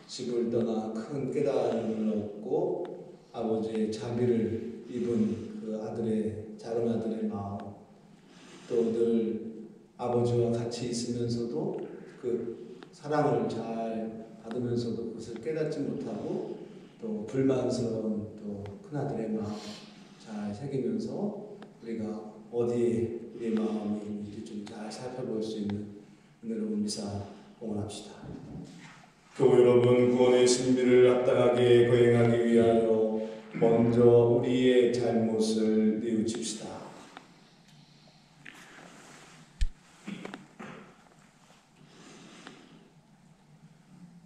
집을 떠나 큰 깨달음을 얻고 아버지의 자비를 입은 그 아들의 작은 아들의 마음, 또 늘 아버지와 같이 있으면서도 그 사랑을 잘 받으면서도 그것을 깨닫지 못하고 또 불만스러운 또 큰아들의 마음 잘 새기면서 우리가 어디에 우리의 마음이 있는지 좀 잘 살펴볼 수 있는 은혜로운 미사 봉헌합시다. 교우 여러분, 구원의 신비를 합당하게 거행하기 위하여 먼저 우리의 잘못을 뉘우칩시다.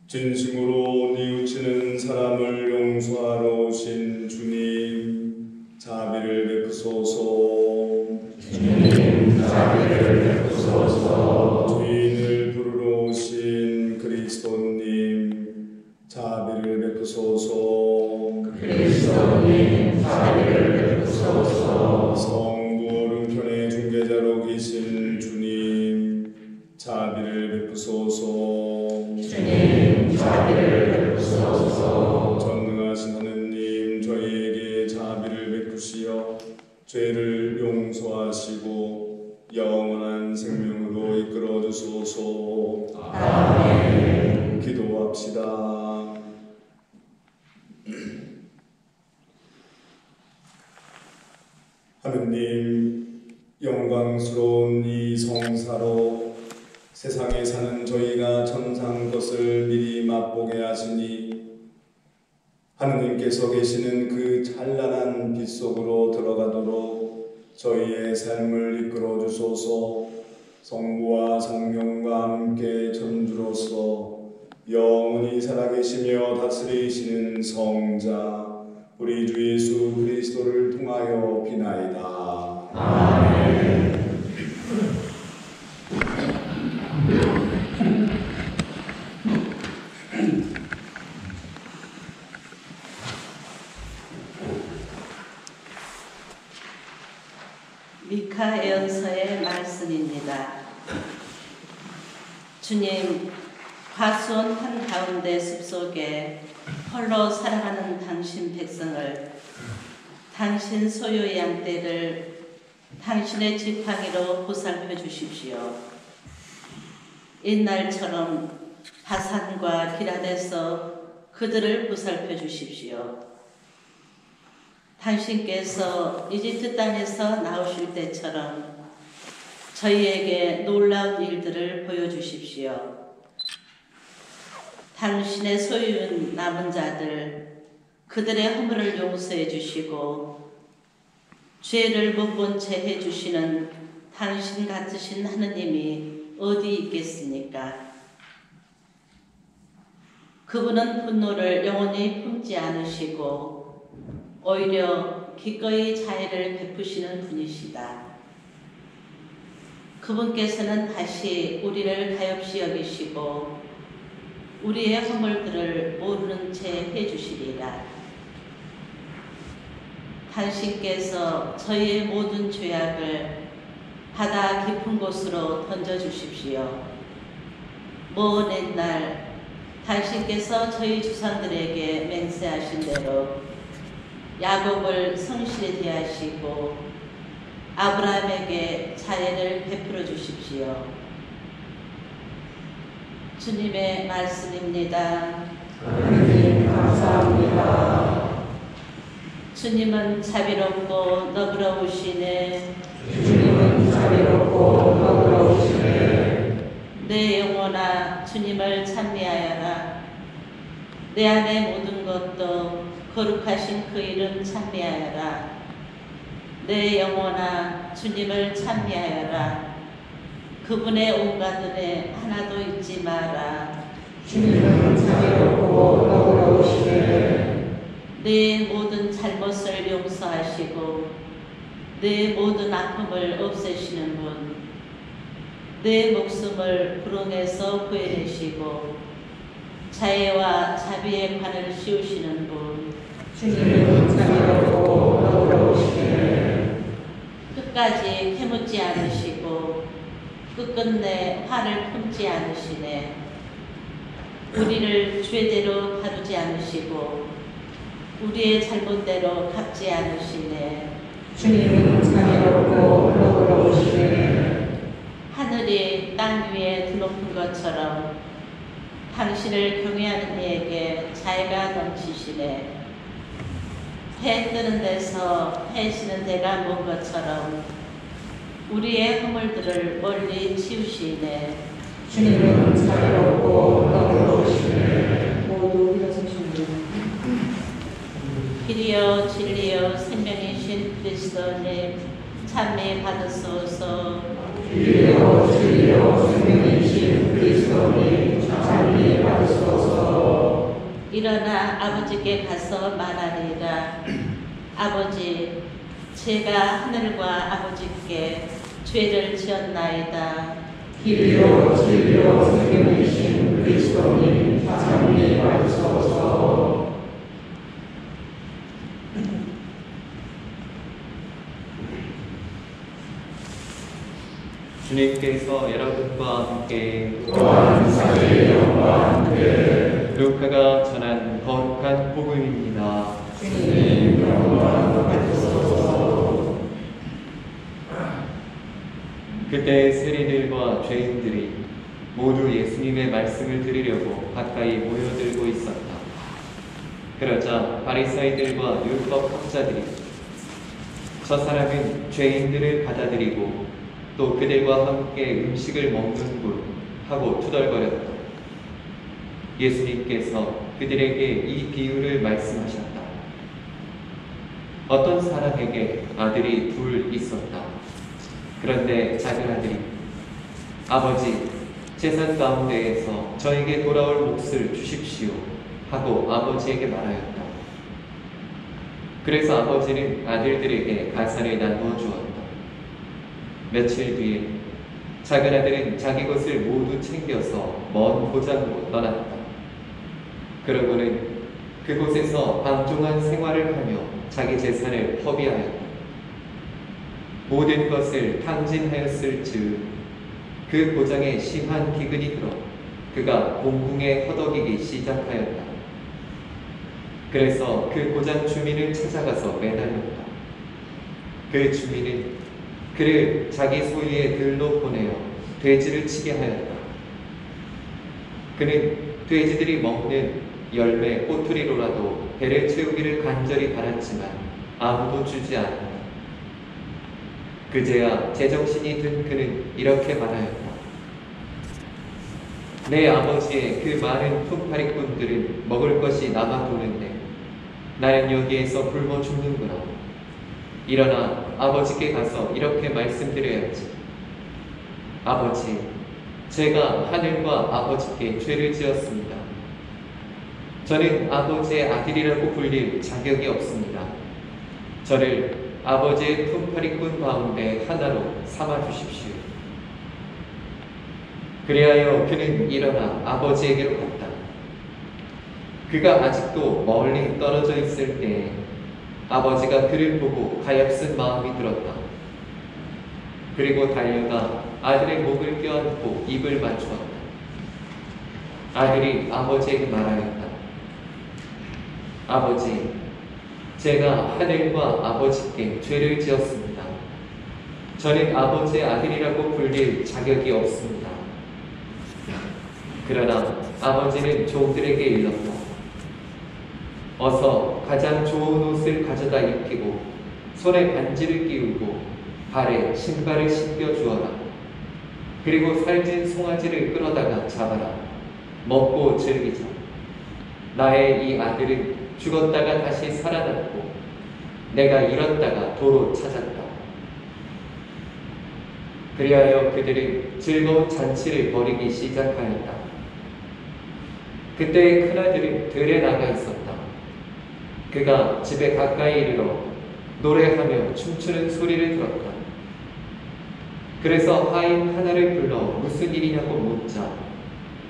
진심으로 뉘우치는 사람을 용서하러 오신 주님, 자비를 베푸소서. 주님, 자비를 베푸소서. 죄인을 부르러 오신 그리스도님, 자비를 베푸소서. 그리스도님, 자비를 베푸소서. 성부 오른편에 중개자로 계신 주님, 자비를 베푸소서. 주님, 자비를 베푸소서. 전능하신 하느님, 저희에게 자비를 베푸시어 죄를 용서하시고 영원한 생명으로 이끌어 주소서. 아멘. 기도합시다. 하느님, 영광스러운 이 성사로 세상에 사는 저희가 천상 것을 미리 맛보게 하시니 하느님께서 계시는 그 찬란한 빛 속으로 들어가도록 저희의 삶을 이끌어 주소서. 성부와 성령과 함께 전주로서 영원히 살아계시며 다스리시는 성자 우리 주 예수 그리스도를 통하여 비나이다. 아멘. 미카 예언서의 말씀입니다. 주님, 화수원 한가운데 숲속에 홀로 살아가는 당신 백성을, 당신 소유의 양떼를 당신의 지팡이로 보살펴 주십시오. 옛날처럼 바산과 기럇에서 그들을 보살펴 주십시오. 당신께서 이집트 땅에서 나오실 때처럼 저희에게 놀라운 일들을 보여주십시오. 당신의 소유인 남은 자들, 그들의 허물을 용서해 주시고 죄를 못 본 채 해주시는 당신 같으신 하느님이 어디 있겠습니까? 그분은 분노를 영원히 품지 않으시고 오히려 기꺼이 자애를 베푸시는 분이시다. 그분께서는 다시 우리를 가엾이 여기시고 우리의 허물들을 모르는 채 해주시리라. 당신께서 저희의 모든 죄악을 바다 깊은 곳으로 던져주십시오. 먼 옛날 당신께서 저희 주상들에게 맹세하신 대로 야곱을 성실히 대하시고 아브라함에게 자애를 베풀어 주십시오. 주님의 말씀입니다. 하나님 감사합니다. 주님은 자비롭고 너그러우시네. 주님은 자비롭고 너그러우시네. 내 영혼아 주님을 찬미하여라. 내 안의 모든 것도 거룩하신 그 이름 찬미하여라. 내 영혼아 주님을 찬미하여라. 그분의 온갖 은혜 하나도 잊지 마라. 주님은 자비롭고 너그러우시네. 내 모든 잘못을 용서하시고 내 모든 아픔을 없애시는 분, 내 목숨을 불응에서 구해내시고 자애와 자비의 관을 씌우시는 분, 주님은 자비롭고 너그러우시네. 끝까지 캐묻지 않으시고 끝끝내 화를 품지 않으시네. 우리를 죄대로 다루지 않으시고 우리의 잘못대로 갚지 않으시네. 주님은 자비롭고 너그러우시네. 하늘이 땅 위에 드높은 것처럼 당신을 경외하는 이에게 자애가 넘치시네. 해 뜨는 데서 해 지는 데가 먼 것처럼 우리의 허물들을 멀리 치우시네. 주님은 자비롭고 너그러우시네. 모두 일어서십니다. 길이여 진리여 생명이신 그리스도님 찬미 받으소서. 길이여 진리여 생명이신 그리스도님 찬미 받으소서. 일어나 아버지께 가서 말하리라. 아버지, 제가 하늘과 아버지께 죄를 지었나이다. 길이여 진리여 생명이신 그리스도님 찬미 받으소서. 주님께서 여러분과 함께 또한 사제의 영과 함께 루카가 전한 거룩한 복음입니다. 주님 영광 받으소서. 그때 세리들과 죄인들이 모두 예수님의 말씀을 들으려고 가까이 모여들고 있었다. 그러자 바리사이들과 율법 학자들이 저 사람은 죄인들을 받아들이고 또 그들과 함께 음식을 먹는군 하고 투덜거렸다. 예수님께서 그들에게 이 비유를 말씀하셨다. 어떤 사람에게 아들이 둘 있었다. 그런데 작은 아들이 아버지, 재산 가운데에서 저에게 돌아올 몫을 주십시오 하고 아버지에게 말하였다. 그래서 아버지는 아들들에게 가산을 나누어 주었다. 며칠 뒤에 작은 아들은 자기 것을 모두 챙겨서 먼 고장으로 떠났다. 그러고는 그곳에서 방종한 생활을 하며 자기 재산을 허비하였다. 모든 것을 탕진하였을 즈음 그 고장에 심한 기근이 들어 그가 공궁에 허덕이기 시작하였다. 그래서 그 고장 주민을 찾아가서 매달렸다. 그 주민은 그를 자기 소유의 들로 보내어 돼지를 치게 하였다. 그는 돼지들이 먹는 열매 꼬투리로라도 배를 채우기를 간절히 바랐지만 아무도 주지 않았다. 그제야 제정신이 든 그는 이렇게 말하였다. 내 아버지의 그 많은 품팔이꾼들은 먹을 것이 남아도는데 나는 여기에서 굶어 죽는구나. 일어나 아버지께 가서 이렇게 말씀드려야지. 아버지, 제가 하늘과 아버지께 죄를 지었습니다. 저는 아버지의 아들이라고 불릴 자격이 없습니다. 저를 아버지의 품팔이꾼 가운데 하나로 삼아주십시오. 그리하여 그는 일어나 아버지에게로 갔다. 그가 아직도 멀리 떨어져 있을 때에 아버지가 그를 보고 가엾은 마음이 들었다. 그리고 달려가 아들의 목을 껴안고 입을 맞추었다. 아들이 아버지에게 말하였다. 아버지, 제가 하늘과 아버지께 죄를 지었습니다. 저는 아버지의 아들이라고 불릴 자격이 없습니다. 그러나 아버지는 종들에게 일렀다. 어서 가장 좋은 옷을 가져다 입히고 손에 반지를 끼우고 발에 신발을 신겨 주어라. 그리고 살찐 송아지를 끌어다가 잡아라. 먹고 즐기자. 나의 이 아들은 죽었다가 다시 살아났고 내가 잃었다가 도로 찾았다. 그리하여 그들은 즐거운 잔치를 벌이기 시작하였다. 그때 큰아들은 들에 나가 있었다. 그가 집에 가까이 이르러 노래하며 춤추는 소리를 들었다. 그래서 하인 하나를 불러 무슨 일이냐고 묻자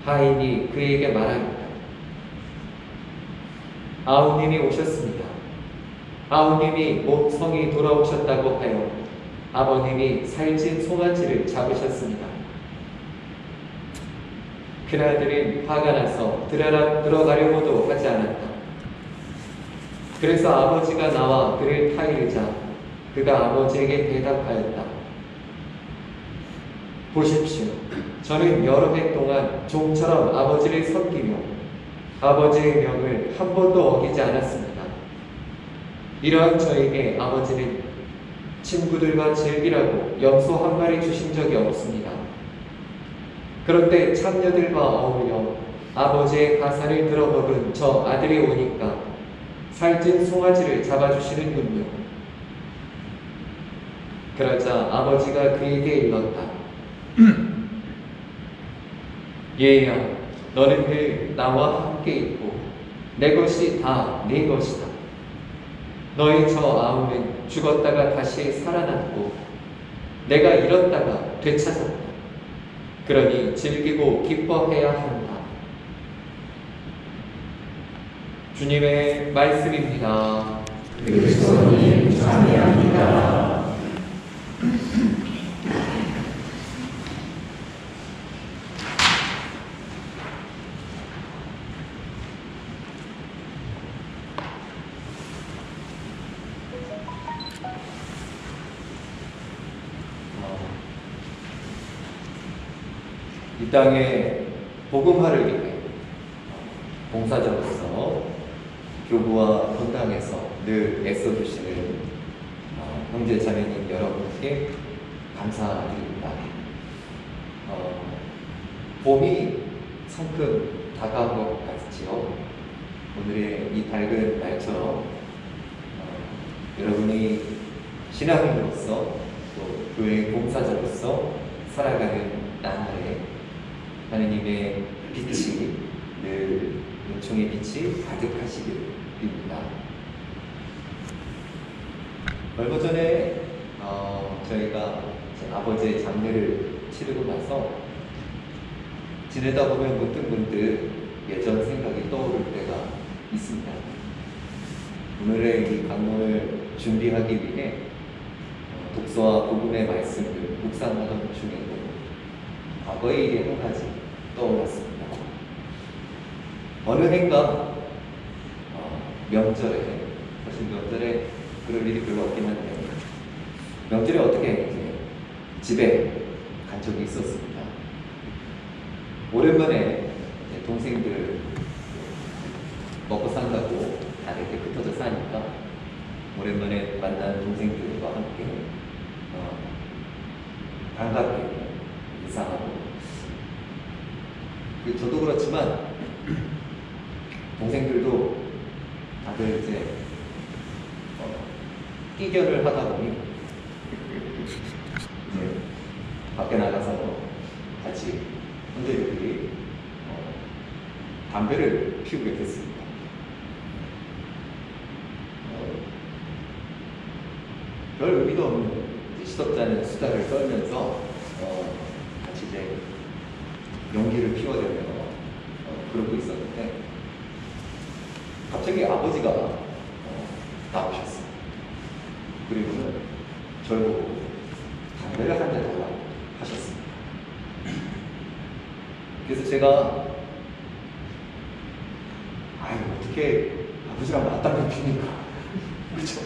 하인이 그에게 말하였다. 아우님이 오셨습니다. 아우님이 몸성이 돌아오셨다고 하여 아버님이 살찐 송아지를 잡으셨습니다. 그날들은 화가 나서 들어가려고도 하지 않았다. 그래서 아버지가 나와 그를 타이르자 그가 아버지에게 대답하였다. 보십시오. 저는 여러 해 동안 종처럼 아버지를 섬기며 아버지의 명을 한 번도 어기지 않았습니다. 이러한 저에게 아버지는 친구들과 즐기라고 염소 한 마리 주신 적이 없습니다. 그런데 참녀들과 어울려 아버지의 가사를 들어먹은 저 아들이 오니까 살찐 송아지를 잡아주시는군요. 그러자 아버지가 그에게 일렀다. 얘야, 너는 늘 나와 함께 있고 내 것이 다 네 것이다. 너의 저 아우는 죽었다가 다시 살아났고 내가 잃었다가 되찾았다. 그러니 즐기고 기뻐해야 한다. 주님의 말씀입니다. 그리스도님 찬양합니다. 이 땅에 복음화를 위해 봉사자로서 교부와 본당에서 늘 애써주시는 형제 자매님 여러분께 감사드립니다. 봄이 성큼 다가온 것 같지요. 오늘의 이 밝은 날처럼 여러분이 신앙인으로서 또 교회 봉사자로서 살아가는 나날에 하느님의 빛이 늘 은총의 빛이 가득하시길 빕니다. 얼마 전에 저희가 아버지의 장례를 치르고 나서 지내다 보면 문득문득 예전 생각이 떠오를 때가 있습니다. 오늘의 이 강론을 준비하기 위해 독서와 복음의 말씀을 묵상하던 중에도 과거의 일이 한 가지 떠올랐습니다. 어느 해인가 명절에, 사실 명절에 그럴 일이 별로 없긴 한데 명절에 어떻게 집에 간 적이 있었습니다. 오랜만에 동생들 먹고 산다고 다들 이렇게 흩어져 사니까 오랜만에 만난 동생들과 함께 반갑게 인사하고, 저도 그렇지만 동생들도 다들 이제 끼견을 하다 보니 이제 밖에 나가서 같이 형제들이 담배를 피우게 됐습니다. 별 의미도 없는 시덥잖은 수다를 떨면서 같이 이제 용기를 피워대며 그러고 있었는데 갑자기 아버지가 나오셨습니다. 그리고는 저를 보고 담배를 한 대 달라고 하셨습니다. 그래서 제가 어떻게 아버지랑 맞담배 피니까 그렇죠?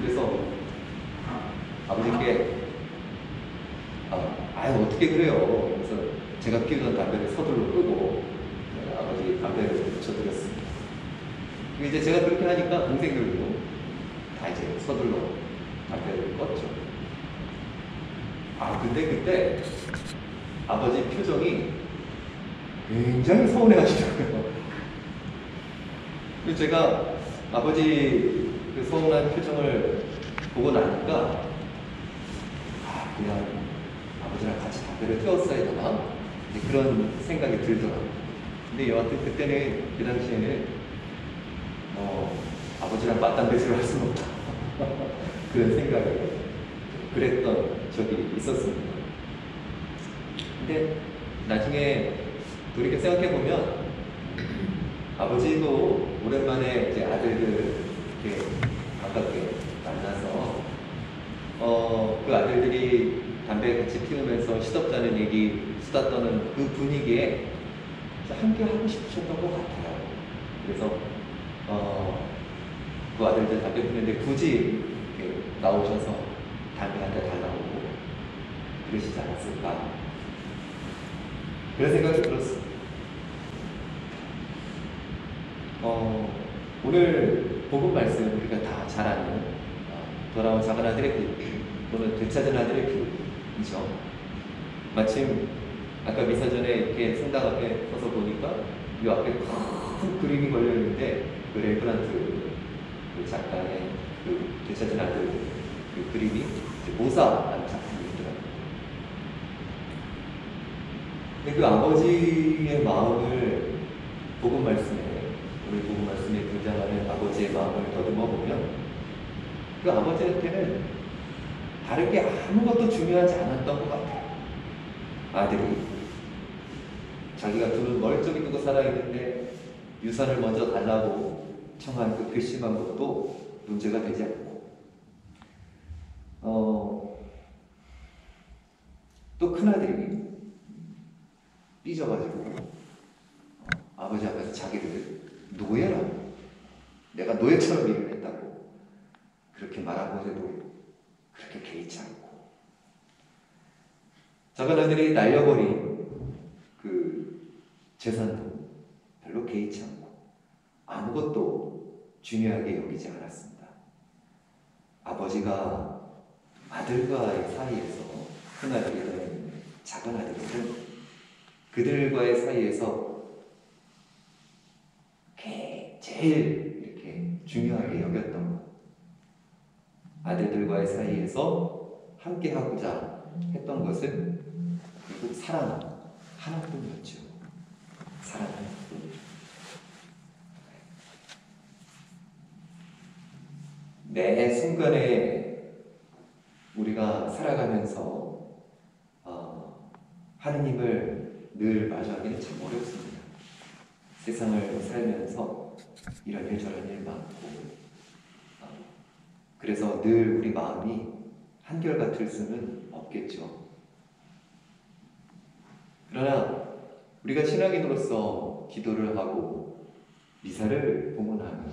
그래서 아버지께 어떻게 그래요? 그래서 제가 피우던 담배를 서둘러 끄고 아버지 담배를 붙여드렸습니다. 이제 제가 그렇게 하니까 동생들도 다 이제 서둘러 담배를 껐죠. 근데 그때 아버지 표정이 굉장히 서운해하시더라고요. 그래서 제가 아버지 그 서운한 표정을 보고 나니까 그냥 아버지랑 같이 담배를 태웠어야 되나? 그런 생각이 들더라고요. 근데 여하튼 그때는 그 당시에는 아버지랑 맞담배질을 할 수는 없다. 그런 생각을 그랬던 적이 있었습니다. 근데 나중에 돌이켜 생각해보면 아버지도 오랜만에 이제 아들들 이렇게 가깝게 만나서 그 아들들이 담배 같이 피우면서 시덥잖은 얘기 수다 떠는 그 분위기에 함께 하고 싶으셨던 것 같아요. 그래서 그 아들들 담배 피우는데 굳이 이렇게 나오셔서 담배 한 대 달라고 그러시지 않았을까, 그런 생각이 들었습니다. 오늘 복음 말씀 우리가 다 잘 아는 돌아온 작은 아들의 길 또는 되찾은 아들의 길이죠. 마침 아까 미사 전에 이렇게 성당 앞에 서서 보니까 이 앞에 큰 그림이 걸려 있는데 그 렘브란트 그 작가의 그 되찾은 아들 그 그림이 모사라는 작품이더라고요. 근데 그 아버지의 마음을 복음 말씀에, 오늘 복음 말씀에 등장하는 아버지의 마음을 더듬어 보면 그 아버지한테는 다른 게 아무것도 중요하지 않았던 것 같아요. 아들이 자기가 둘은 멀쩡히 두고 살아있는데 유산을 먼저 달라고 청한 그 괘씸한 것도 문제가 되지 않고, 또 큰아들이 삐져가지고 아버지 앞에서 자기를 노예라고, 내가 노예처럼 일을 했다고 그렇게 말하고 해도 그렇게 개의치 않고, 작은 아들이 날려버린 그 재산도 별로 개의치 않고 아무것도 중요하게 여기지 않았습니다. 아버지가 아들과의 사이에서, 큰아들이든 작은 아들이든 그들과의 사이에서 제일 이렇게 중요하게 여겼던 것, 아들들과의 사이에서 함께 하고자 했던 것은 결국 사랑 하나뿐이었죠. 사랑 하나뿐. 매 순간에 우리가 살아가면서 하느님을 늘 마주하기는 참 어렵습니다. 세상을 살면서 이런 일 저런 일 많고, 그래서 늘 우리 마음이 한결같을 수는 없겠죠. 그러나 우리가 신앙인으로서 기도를 하고 미사를 봉헌하며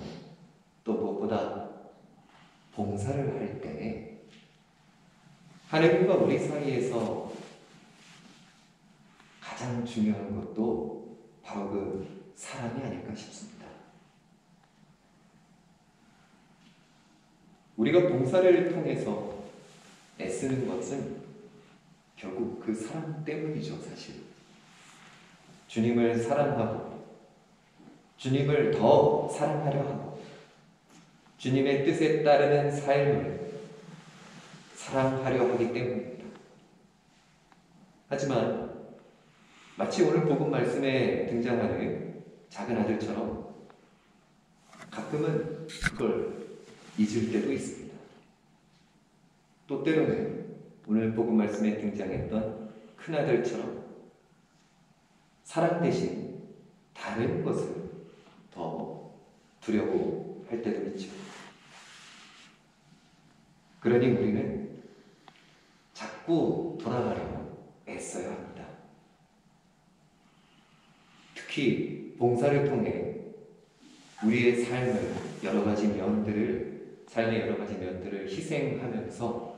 또 무엇보다 봉사를 할 때 하나님과 우리 사이에서 가장 중요한 것도 바로 그 사랑이 아닐까 싶습니다. 우리가 봉사를 통해서 애쓰는 것은 결국 그 사랑 때문이죠, 사실. 주님을 사랑하고 주님을 더 사랑하려 하고 주님의 뜻에 따르는 삶을 사랑하려 하기 때문입니다. 하지만 마치 오늘 복음 말씀에 등장하는 작은 아들처럼 가끔은 그걸 잊을 때도 있습니다. 또 때로는 오늘 복음 말씀에 등장했던 큰아들처럼 사랑 대신 다른 것을 더 두려고 할 때도 있죠. 그러니 우리는 자꾸 돌아가려고 애써야 합니다. 특히 봉사를 통해 우리의 삶의 여러 가지 면들을 희생하면서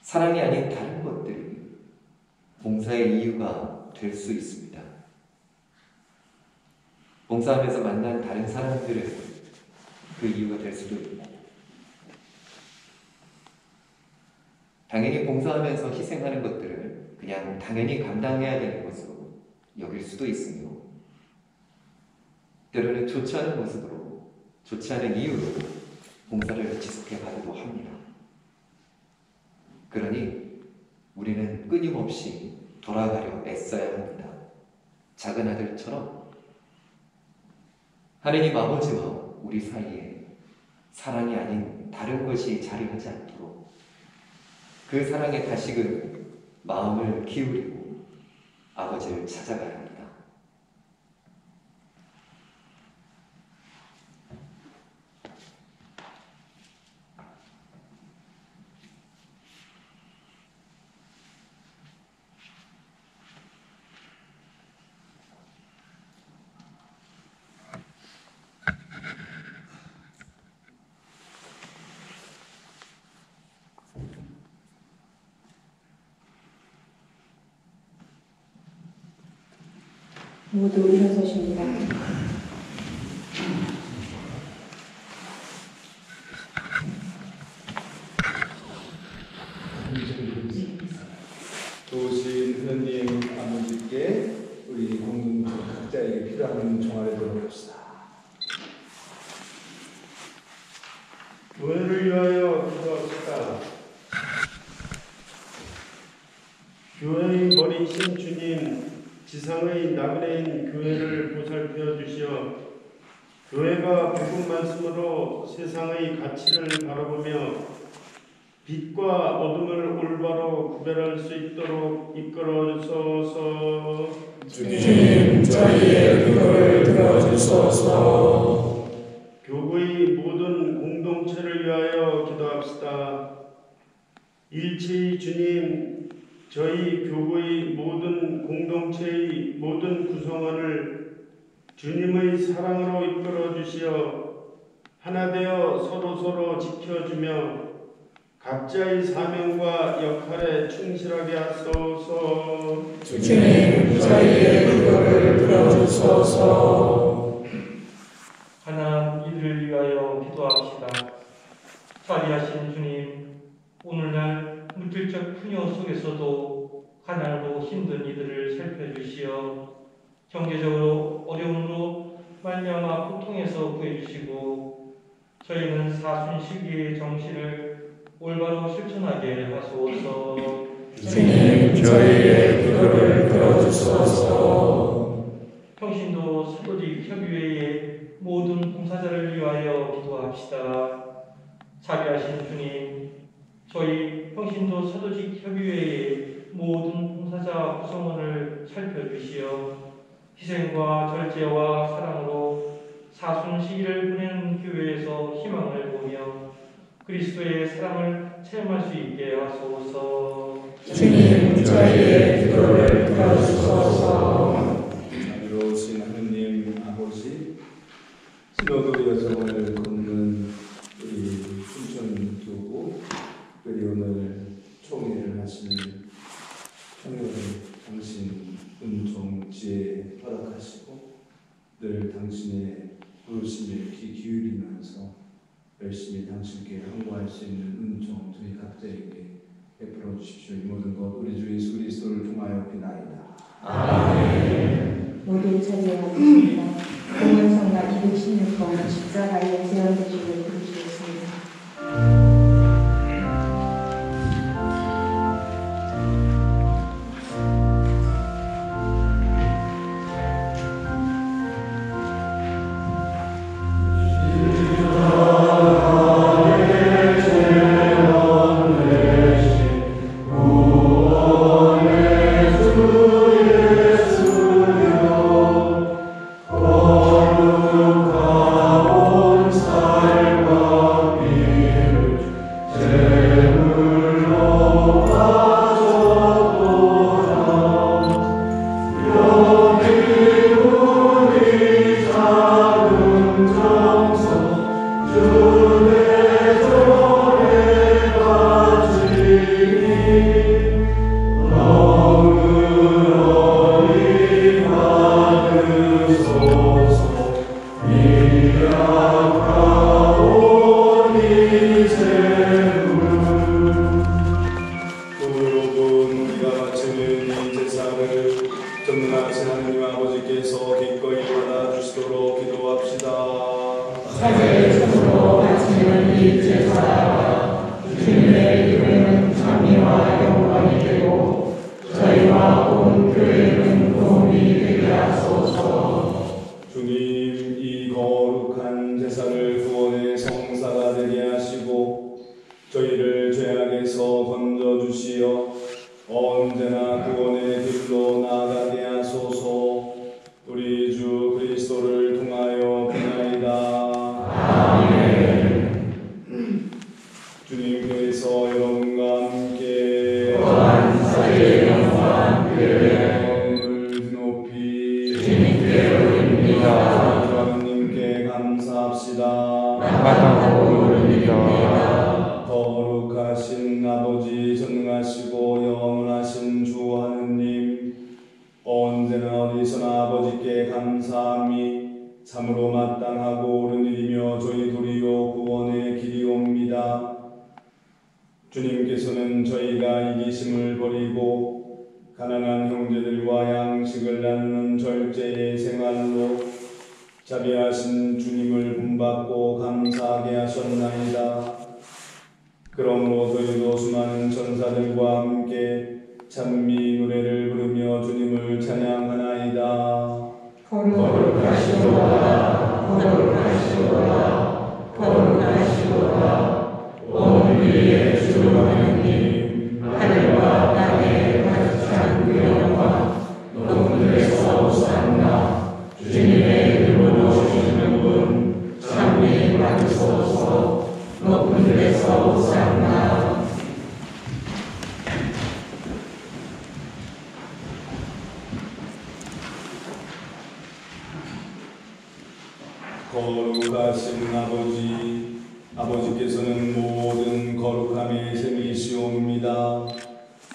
사랑이 아닌 다른 것들이 봉사의 이유가 될 수 있습니다. 봉사하면서 만난 다른 사람들은 그 이유가 될 수도 있고, 당연히 봉사하면서 희생하는 것들을 그냥 당연히 감당해야 되는 것으로 여길 수도 있으며, 때로는 좋지 않은 모습으로, 좋지 않은 이유로 봉사를 지속해 가기도 합니다. 그러니 우리는 끊임없이 돌아가려 애써야 합니다. 작은 아들처럼 하느님 아버지와 우리 사이에 사랑이 아닌 다른 것이 자리하지 않도록 그 사랑에 다시금 마음을 기울이고 아버지를 찾아가야 합니다. 모두 일어서십니다. 도우신 하느님 아버지께 우리 공동체 각자에게 필요한 종아리 들어봅시다. 교회를 위하여 기도합시다. 교회의 머리신 주님, 지상의 나그네인 교회를 보살펴 주시어 교회가 복음 말씀으로 세상의 가치를 바라보며 빛과 어둠을 올바로 구별할 수 있도록 이끌어 주소서. 주님, 저희의 기도를 들어주소서. 교구의 모든 공동체를 위하여 기도합시다. 일체의 주님, 저희 교구의 모든 공동체의 모든 구성원을 주님의 사랑으로 이끌어 주시어 하나 되어 서로서로 지켜주며 각자의 사명과 역할에 충실하게 하소서. 주님, 저희의 기도를 들어주소서. 가난한 이들을 위하여 기도합시다. 자비하신 주님, 오늘날 물질적 풍요 속에서도 가난으로 힘든 이들을 살펴주시어 경제적으로 어려움으로 말미암아 고통에서 구해주시고 저희는 사순시기의 정신을 올바로 실천하게 하소서. 주님, 저희의 기도를 들어주소서. 평신도 사도직 협의회의 모든 봉사자를 위하여 기도합시다. 자비하신 주님, 저희 평신도 사도직 협의회의 모든 봉사자 구성원을 살펴주시어 희생과 절제와 사랑으로 사순시기를 보내는 교회에서 희망을 보며 그리스도의 사랑을 체험할 수 있게 하소서. 주님, 저희의 기도를 들어주소서. 자비로우신 하느님 아버지, 신호도 여정을 걷는 우리 춘천교구, 특별히 오늘 총회를 하시는 총회를 당신 은총 지혜 허락하시고 늘 당신의 부르심에 귀 기울이면서 열심히 당신께 항구할 수 있는 은총 저희 각자에게 베풀어 주십시오. 이 모든 것 우리 주 예수 그리스도를 통하여 비나이다. 아멘. 모두 자리하겠습니다. 공원성가 216번 십자가에 제어되시길 부르시겠습니다. 거룩하온 삶 십자가에서 건져주시어 언제나 구원의 길로 나아가게 하소서. 우리 주 그리스도를 통하여 비나이다. 아멘. 주님께서 여러분과 함께 원사의 영과 함께 영을 높이 주님께 올립니다. 하나님께 감사합시다. 마땅하고 올립니다. 거룩하신 아버지, 전능하시고 영원하신 주 하느님, 언제나 어디서나 아버지께 감사함이 참으로 마땅하고 옳은 일이며 저희 도리요 구원의 길이옵니다. 주님께서는 저희가 이기심을 버리고 가난한 형제들과 양식을 나누는 절제의 생활로 자비하신 주님을 본받고 감사하게 하셨나이다. 그러므로 저희도 수많은 천사들과 함께 찬미 노래를 부르며 주님을 찬양하나이다. 거룩하시도다. 거룩하시도다. 거룩하시도다. 온 위의 주 하나님, 하늘과 땅에 가득한 그 영광, 높은데서 오산나. 주님의 이름으로 오시는 분 찬미 받으소서. 높은데서 오산나. 거룩하신 아버지, 아버지께서는 모든 거룩함의 셈이시옵니다.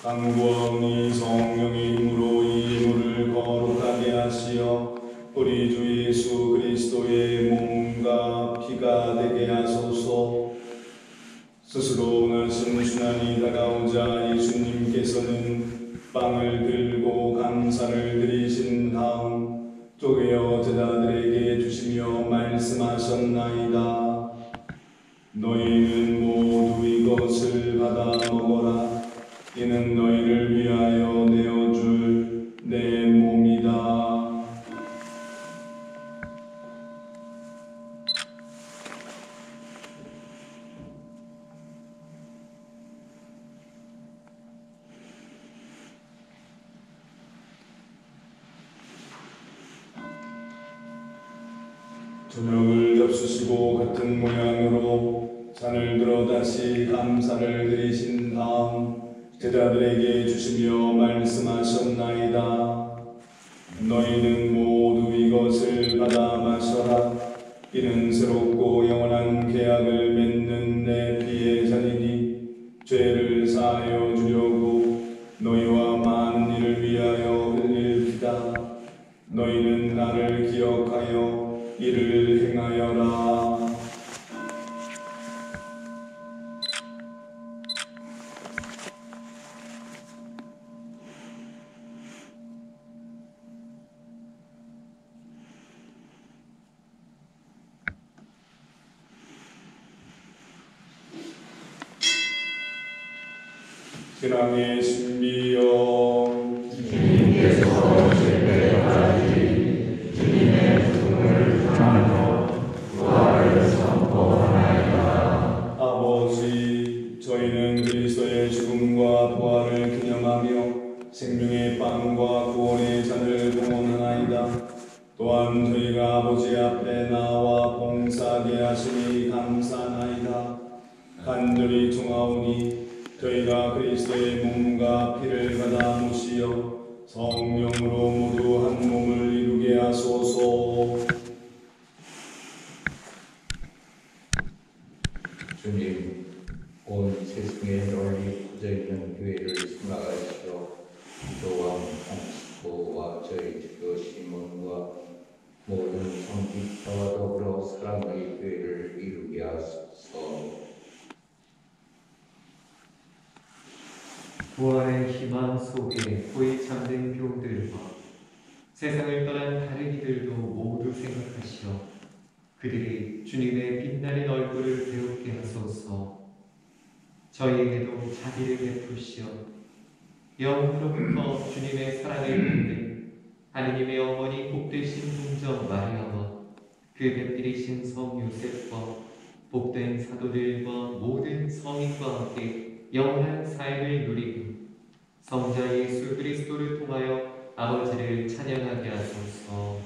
강구하오니 성령의 힘으로 이 물을 거룩하게 하시어 우리 주 예수 그리스도의 몸과 피가 되게 하소서. 스스로 원하신 순환이 다가오자 예수님께서는 빵을 들고 감사를 드리신 다음 쪼개어 제자들에게 주시며 말씀하셨나이다. 너희는 모두 이것을 받아 먹어라. 이는 너희를 위하여 내어줄 내 몸이다. 저녁을 잡수시고 같은 모양으로 잔을 들어 다시 감사를 드리신 다음 제자들에게 주시며 말씀하셨나이다. 너희는 모두 이것을 받아 마셔라. 이는 새롭고 영원한 계약을 맺는 내 피의 잔이니 죄를 사하여 주려고 너희와 많은 이를 위하여 흘릴 피다. 너희는 나를 기억하여 이를 행하여라. 신앙의 신비여, 주님께서 오실 때까지 주님의 죽음을 전하며 부활을 선포하나이다. 아버지, 저희는 그리스도의 죽음과 부활을 기념하며 생명의 빵과 구원의 잔을 봉헌하나이다. 또한 저희가 아버지 앞에 나와 봉사하게 하시니 감사하나이다. 간절히 청하오니 저희가 그리스도의 몸과 피를 받아 모시어 성령으로 모두 한 몸을 이루게 하소서. 주님, 온 세상에 널리 퍼져 있는 교회를 생각하시어 교황 프란치스코와 저희 주교 시몬과 모든 성직자와 더불어 사랑의 교회를 이루게 하소서. 부활의 희망 속에 거의 잠든 교우들과 세상을 떠난 다른 이들도 모두 생각하시어 그들이 주님의 빛나는 얼굴을 배우게 하소서. 저희에게도 자비를 베푸시어 영으로부터 주님의 사랑을 받는 하느님의 어머니 복되신 동정 마리아와 그 배필이신 성 요셉과 복된 사도들과 모든 성인과 함께 영원한 삶을 누리고 성자 예수 그리스도를 통하여 아버지를 찬양하게 하소서.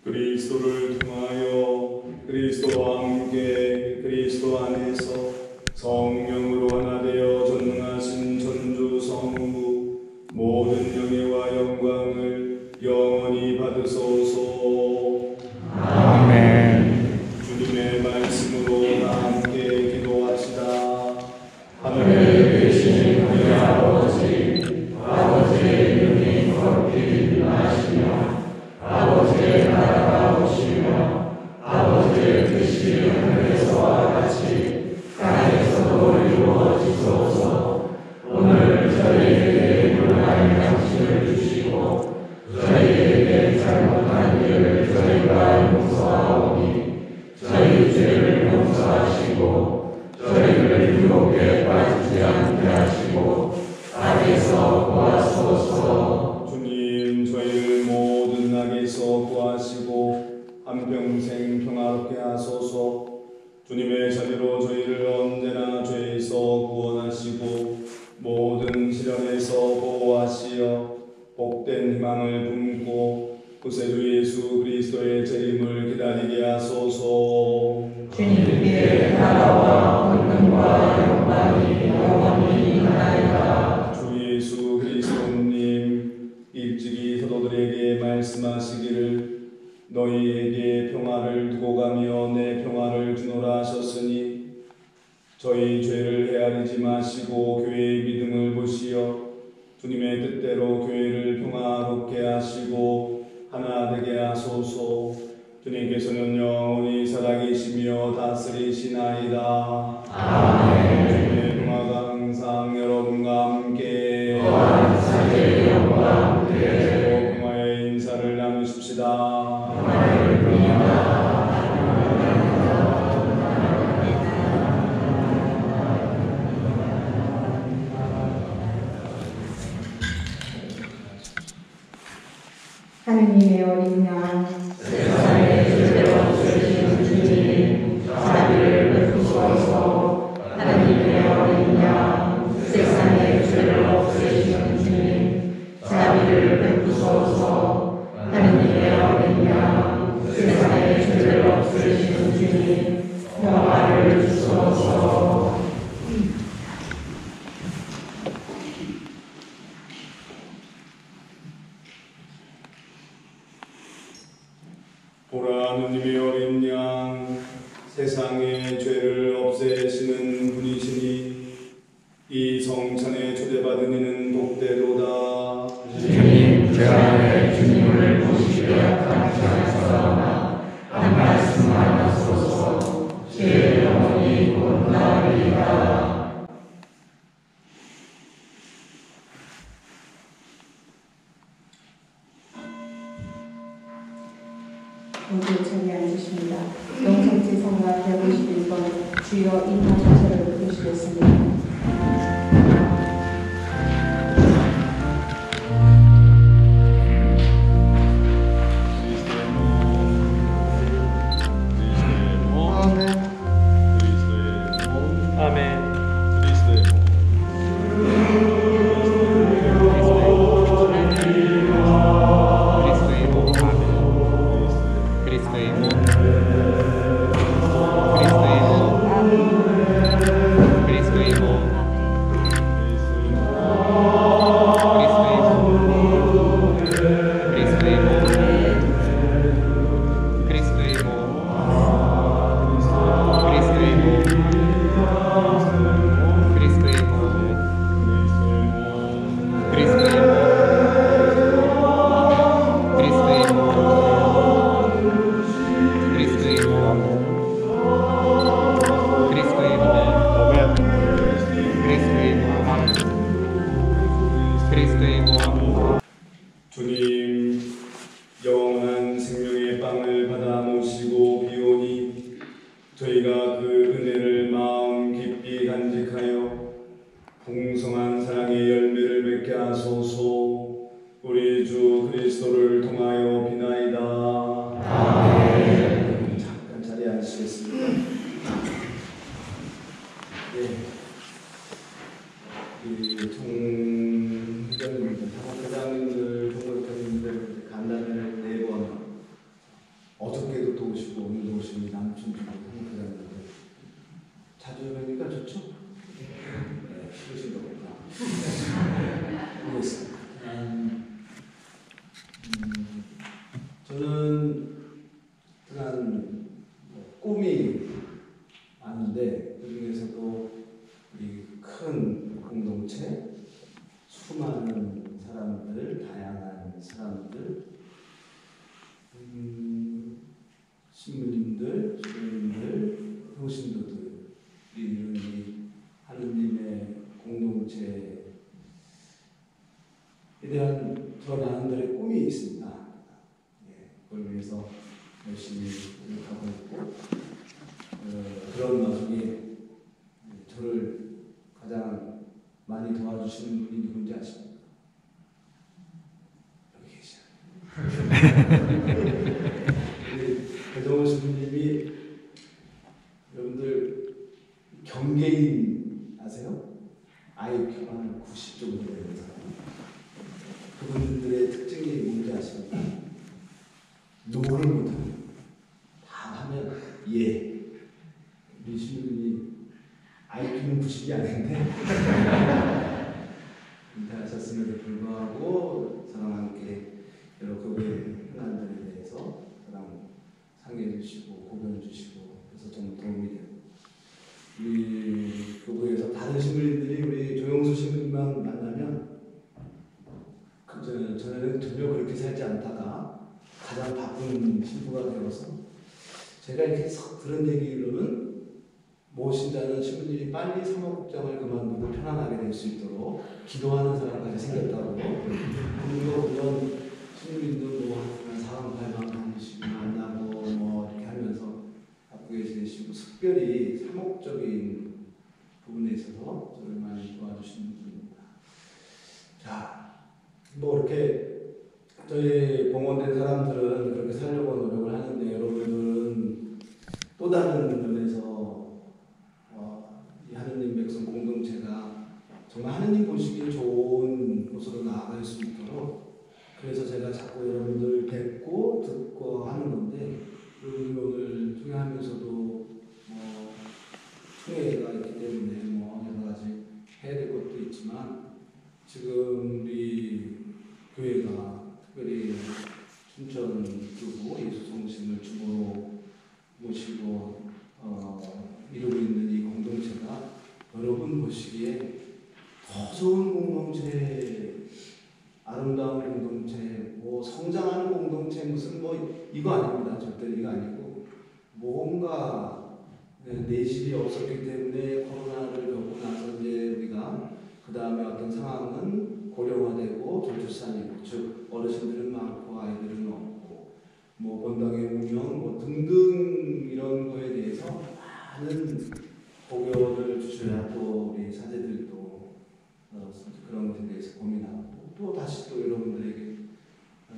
그리스도를 통하여 그리스도와 함께 그리스도 안에서 성령으로 하나 되어 전능하신 전주 성부 모든 영예와 영광을 영원히 받으소서. 아멘. 주님의 말씀으로 다 함께 기도합시다. 하늘에 계신 우리 아버지, 아버지의 이름이 거룩히 빛나시며 아버지의 나라가 오시며 아버지의 뜻이 하늘에서와 같이 땅에서도 이루어지소서. 오늘 저희에게 물날 양식을 주시고 저희에게 잘못한 일을 저희가 용서하오니 저희 죄를 용서하시고 저희를 유혹에 빠지지 않게 하시고 악에서 구하소서. 주님, 저희를 모든 악에서 구하시고 한평생 평화롭게 하소서. 주님의 자비로 저희를 언제나 죄에서 구원하시고 모든 시련에서 보호하시어 복된 희망을 품고 구세주 예수 그리스도의 재림을 기다리게 하소서. 주님께 나라와 권능과 영광이 영원히 있나이다. 주 예수 그리스도님, 일찍이 사도들에게 말씀하시기를 너희에게 평화를 두고 가며 내 평화를 주노라 하셨으니 저희 죄를 헤아리지 마시고 교회의 믿음을 보시어 주님의 뜻대로 교회를 평화롭게 하시고 하나 되게 하소서. 주님께서는 영원히 살아계시며 다스리시나이다. 아멘. 주님의 평화가 항상 여러분과 함께 또한 사제의 영과 함께 평화의 인사를 나누십시다. 평화를 빌립니다. 하느님의 어린 양, 세상의 죄를 없애시는 주님, 자비를 베푸소서. 하느님의 어린 양, 세상의 죄를 없애시는 주님, 자비를 베푸소서. 하느님의 어린 양, 세상의 죄를 없애시는 주님, 평화를 주소서. 보라, 하느님의 어린 양, 세상의 죄를 없애시는 분이시니 이 성찬에 초대받은 이는 복되도다. 주님, 제 안에 주님을 모시기 감사하사오나 한 말씀만 하소서. 제 영혼이 곧 나으리이다. 모두 자리에 앉으십니다. 영성제성가 151번 주여 인하소서를 부르시겠습니다. 주님, 영원한 생명의 빵을 받아 모시고 비오니 저희가 그 은혜를 마음 깊이 간직하여 풍성한 사랑의 열매를 맺게 하소서. 우리 주 그리스도를 통하여 비나이다. 잠깐 자리에 앉으시겠습니다. 네. 총회장님들, 사무회장님들, 총무회장님들 간담회를 4번 어저께도 또 오시고 오늘도 오시는 남춘 사무회장님들 자주 뵈니까 좋죠? 네, 싫으신 거구나. 모르겠습니다. 저는 그런 꿈이 많은데 그 중에서도 이 큰 공동체, 수많은 사람들, 다양한 사람들, 신부님들, 주님들, 형신도들 이런 이 하느님의 공동체에 대한 저 나름대로의 꿈이 있습니다. 그걸 위해서 열심히 노력하고 있고 그런 와중에 저를 가장 많이 도와주시는 분이 누군지 아십니까? 여기 계시죠. 배정호 신부님이 여러분들 경계인 아세요? IQ가 한 90 정도 되는 사람. 그분들의 특징이 뭔지 아십니까? 노를 못합니다. 다 하면 예. 우리 신부님이 IQ는 90이 아닌데 인터하셨음에도 불구하고 저랑 함께 여러 교회 현안들에 대해서 저랑 상의해 주시고 고변 주시고 그래서 좀 도움이 되고 우리 교회에서 다른 신부님들이 우리 조영수 신부님만 만나면 저는 전혀 그렇게 살지 않다가 가장 바쁜 신부가 되어서 제가 이렇게 석 들은 얘기로는 모신다는 신부님이 빨리 사목장을 그만두고 편안하게 될 수 있도록 기도하는 사람까지 생겼다고. 그리고 물론 신부님도 뭐 한 4만 8만 다니시고 만나고 뭐 이렇게 하면서 바쁘게 지내시고 특별히 사목적인 부분에 있어서 저를 많이 도와주시는 분입니다. 자, 뭐 이렇게 저희 봉헌된 사람들은 그렇게 살려고 노력을 하는데 여러분들은 또 다른 면에서 이 하느님 백성 공동체가 정말 하느님 보시기에 좋은 곳으로 나아갈 수 있도록 그래서 제가 자꾸 여러분들 뵙고 듣고 하는 건데 여러분들 오늘 통회하면서도 총회가 있기 때문에 여러 가지 해야 될 것도 있지만 지금 우리 교회가 특별히 춘천 교구 예수정신을 주보로 모시고 이루고 있는 이 공동체가 여러분 보시기에 더 좋은 공동체, 아름다운 공동체, 성장하는 공동체 무슨 이거 아닙니다. 절대 이거 아니고 뭔가 내실이 없었기 때문에 코로나를 겪고 나서 이제 우리가 그 다음에 어떤 상황은 고령화되고 저출산이고 즉 어르신들은 많고 아이들은 없고 본당의 운영 등등 이런 거에 대해서 많은 고견을 주셔야 또 우리 사제들도 그런 것에 대해서 고민하고 또 다시 또 여러분들에게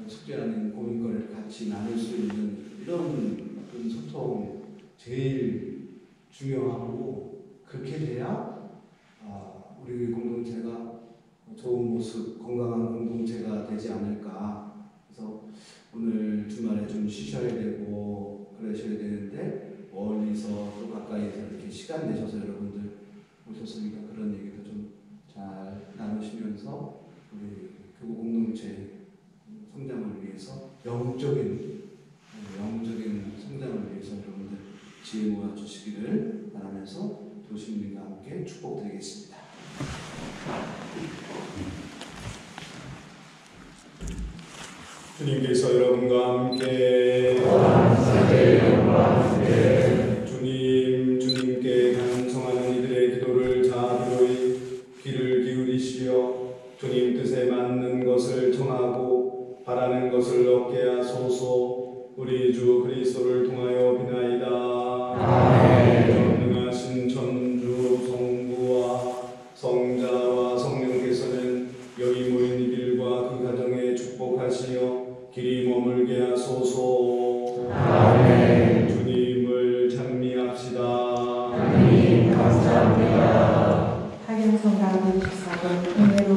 숙제하는 고민거리를 같이 나눌 수 있는 이런 어떤 소통 제일 중요하고 그렇게 돼야 우리 공동체가 좋은 모습, 건강한 공동체가 되지 않을까. 그래서 오늘 주말에 좀 쉬셔야 되고 그러셔야 되는데 멀리서 또 가까이서 이렇게 시간 내셔서 여러분들 오셨으니까 그런 얘기도 좀 잘 나누시면서 우리 교구 공동체 성장을 위해서 영적인 성장을 위해서 여러분들 지혜 모아 주시기를 바라면서 도시민과 함께 축복드리겠습니다. 주님께서 여러분과 함께 주님께 간청하는 이들의 기도를 자비로이 귀를 기울이시어 주님 뜻에 맞는 것을 청하고 바라는 것을 얻게 하소서. 우리 주 그리스도를 통하여 비나이다. 전능하신 천주 성부와 성자와 성령께서는 여기 모인 이들과 그 가정에 축복하시어 길이 머물게 하소서. 주님을 감사 124번, 은혜로